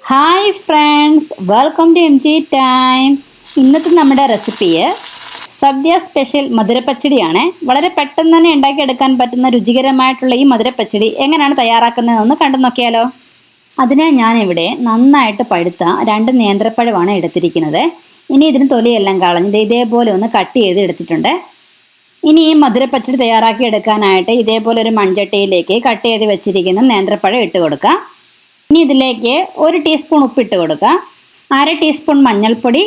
Hi friends, welcome to M G time. ഇന്നത്തെ നമ്മുടെ recipe സദ്യ special മധുരപ്പച്ചടിയാണ്. വളരെ പെട്ടെന്ന് തന്നെ ഉണ്ടാക്കിയെടുക്കാൻ പറ്റുന്ന രുചികരമായിട്ടുള്ള ഈ മധുരപ്പച്ചടി എങ്ങനെയാണ് തയ്യാറാക്കുന്നതെന്ന് കണ്ടു നോക്കിയാലോ. അതിനെ ഞാനിവിടെ നന്നായിട്ട് പഴുത്ത 2 നേന്ത്രപ്പഴമാണ് എടുത്തിരിക്കുന്നത്. ഇനി ഇതിന് തൊലിയെല്ലാം കളഞ്ഞ് ഇതേപോലെ ഒന്ന് കട്ട് ചെയ്ത് എടുത്തിട്ടുണ്ട്. ഇനി ഈ മധുരപ്പച്ചടി തയ്യാറാക്കി എടുക്കാനായിട്ട് ഇതേപോലെ ഒരു മൺചട്ടിയിലേക്ക് കട്ട് ചെയ്ത് വെച്ചിരിക്കുന്ന നേന്ത്രപ്പഴം ഇട്ട് കൊടുക്കാം. ഇനി ഇതിലേക്ക് 1 ടീസ്പൂൺ ഉപ്പിട്ട് കൊടുക്കുക, 1/2 ടീസ്പൂൺ മഞ്ഞൾപ്പൊടി,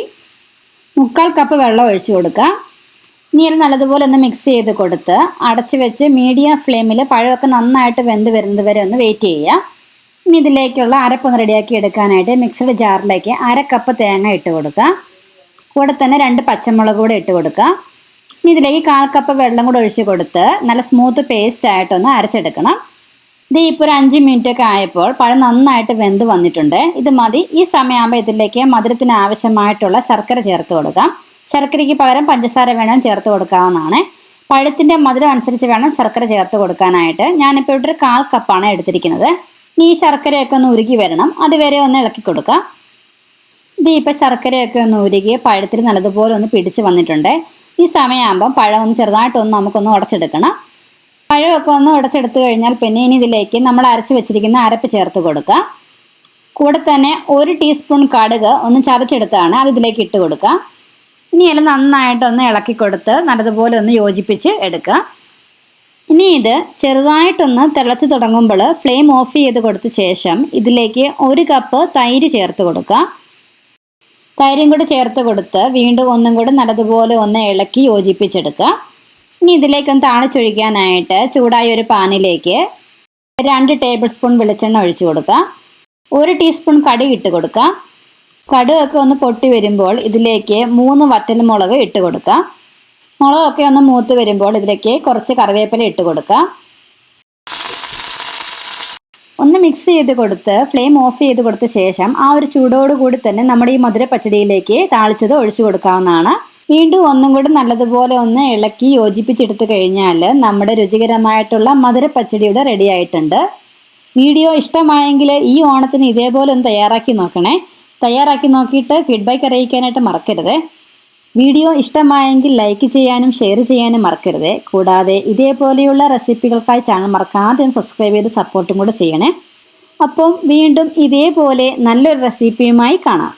3/4 കപ്പ് വെള്ളം ഒഴിച്ച് കൊടുക്കുക. ഇനി ഇത് നല്ലതുപോലെ ഒന്ന് മിക്സ് ചെയ്ത് കൊടുത്ത് അടച്ച് വെച്ച് മീഡിയം ഫ്ലെയിമിൽ പഴമൊക്കെ നന്നായിട്ട് വെന്ത് വരുന്നത് വരെ ഒന്ന് വെയിറ്റ് ചെയ്യുക. ഇനി ഇതിലേക്കുള്ള അരപ്പൊന്ന് റെഡിയാക്കി എടുക്കാനായിട്ട് മിക്സഡ് ജാറിലേക്ക് 1/2 കപ്പ് തേങ്ങ ഇട്ട് കൊടുക്കുക. കൂടെ തന്നെ 2 പച്ചമുളക് കൂടെ ഇട്ട് കൊടുക്കുക. ഇനി ഇതിലേക്ക് 1/4 കപ്പ് വെള്ളം കൂടെ ഒഴിച്ച് കൊടുത്ത് നല്ല സ്മൂത്ത് പേസ്റ്റ് ആയിട്ടൊന്ന് അരച്ചെടുക്കണം. ഇത് ഇപ്പോൾ ഒരു 5 മിനിറ്റ് ഒക്കെ ആയപ്പോൾ പഴം നന്നായിട്ട് വെന്ത് വന്നിട്ടുണ്ട്. ഇത് മതി. ഈ സമയമാകുമ്പോൾ ഇതിലേക്ക് മധുരത്തിന് ആവശ്യമായിട്ടുള്ള ശർക്കര ചേർത്ത് കൊടുക്കാം. ശർക്കരയ്ക്ക് പകരം പഞ്ചസാര വേണം ചേർത്ത് കൊടുക്കാവുന്നതാണ്. പഴത്തിൻ്റെ മധുരം അനുസരിച്ച് വേണം ശർക്കര ചേർത്ത് കൊടുക്കാനായിട്ട്. ഞാനിപ്പോൾ ഇവിടെ ഒരു 1/4 കപ്പാണ് എടുത്തിരിക്കുന്നത്. ഇനി ഈ ശർക്കരയൊക്കെ ഒന്ന് ഉരുകി വരണം, അതുവരെ ഒന്ന് ഇളക്കി കൊടുക്കാം. ഇത് ഇപ്പോൾ ശർക്കരയൊക്കെ ഒന്ന് ഉരുകി പഴത്തിൽ നല്ലതുപോലെ ഒന്ന് പിടിച്ച് വന്നിട്ടുണ്ട്. ഈ സമയമാകുമ്പം പഴം ഒന്ന് ചെറുതായിട്ടൊന്ന് നമുക്കൊന്ന് ഉടച്ചെടുക്കണം. പഴമൊക്കെ ഒന്ന് ഉടച്ചെടുത്ത് കഴിഞ്ഞാൽ പിന്നെ ഇനി ഇതിലേക്ക് നമ്മൾ അരച്ച് വെച്ചിരിക്കുന്ന അരപ്പ് ചേർത്ത് കൊടുക്കുക. കൂടെ തന്നെ 1 ടീസ്പൂൺ കടുക് ഒന്ന് ചതച്ചെടുത്താണ് അത് ഇതിലേക്ക് ഇട്ട് കൊടുക്കുക. ഇനി എല്ലാം നന്നായിട്ടൊന്ന് ഇളക്കി കൊടുത്ത് നല്ലതുപോലെ ഒന്ന് യോജിപ്പിച്ച് എടുക്കുക. ഇനി ഇത് ചെറുതായിട്ടൊന്ന് തിളച്ച് തുടങ്ങുമ്പോൾ ഫ്ലെയിം ഓഫ് ചെയ്ത് കൊടുത്ത ശേഷം ഇതിലേക്ക് 1 കപ്പ് തൈര് ചേർത്ത് കൊടുക്കുക. തൈരും കൂടി ചേർത്ത് കൊടുത്ത് വീണ്ടും ഒന്നും കൂടി നല്ലതുപോലെ ഒന്ന് ഇളക്കി യോജിപ്പിച്ചെടുക്കുക. ഇനി ഇതിലേക്കൊന്ന് താളിച്ചൊഴിക്കാനായിട്ട് ചൂടായ ഒരു പാനിലേക്ക് 2 ടേബിൾ സ്പൂൺ വെളിച്ചെണ്ണ ഒഴിച്ചു കൊടുക്കുക. 1 ടീസ്പൂൺ കടുക് ഇട്ട് കൊടുക്കുക. കടുകൊക്കെ ഒന്ന് പൊട്ടി വരുമ്പോൾ ഇതിലേക്ക് 3 വറ്റൽമുളക് ഇട്ട് കൊടുക്കുക. മുളകൊക്കെ ഒന്ന് മൂത്ത് വരുമ്പോൾ ഇതിലേക്ക് കുറച്ച് കറിവേപ്പില ഇട്ട് കൊടുക്കുക. ഒന്ന് മിക്സ് ചെയ്ത് കൊടുത്ത് ഫ്ലെയിം ഓഫ് ചെയ്ത് കൊടുത്ത ശേഷം ആ ഒരു ചൂടോടുകൂടി തന്നെ നമ്മുടെ ഈ മധുര പച്ചടിയിലേക്ക് താളിച്ചത് ഒഴിച്ചു കൊടുക്കാവുന്നതാണ്. വീണ്ടും ഒന്നും കൂടി നല്ലതുപോലെ ഒന്ന് ഇളക്കി യോജിപ്പിച്ചെടുത്ത് കഴിഞ്ഞാൽ നമ്മുടെ രുചികരമായിട്ടുള്ള മധുര പച്ചടി ഇവിടെ റെഡി ആയിട്ടുണ്ട്. വീഡിയോ ഇഷ്ടമായെങ്കിൽ ഈ ഓണത്തിന് ഇതേപോലെ ഒന്ന് തയ്യാറാക്കി നോക്കണേ. തയ്യാറാക്കി നോക്കിയിട്ട് ഫീഡ്ബാക്ക് അറിയിക്കാനായിട്ട് മറക്കരുത്. വീഡിയോ ഇഷ്ടമായെങ്കിൽ ലൈക്ക് ചെയ്യാനും ഷെയർ ചെയ്യാനും മറക്കരുത്. കൂടാതെ ഇതേപോലെയുള്ള റെസിപ്പികൾക്കായി ചാനൽ മറക്കാതെ സബ്സ്ക്രൈബ് ചെയ്ത് സപ്പോർട്ടും കൂടെ ചെയ്യണേ. അപ്പം വീണ്ടും ഇതേപോലെ നല്ലൊരു റെസിപ്പിയുമായി കാണാം.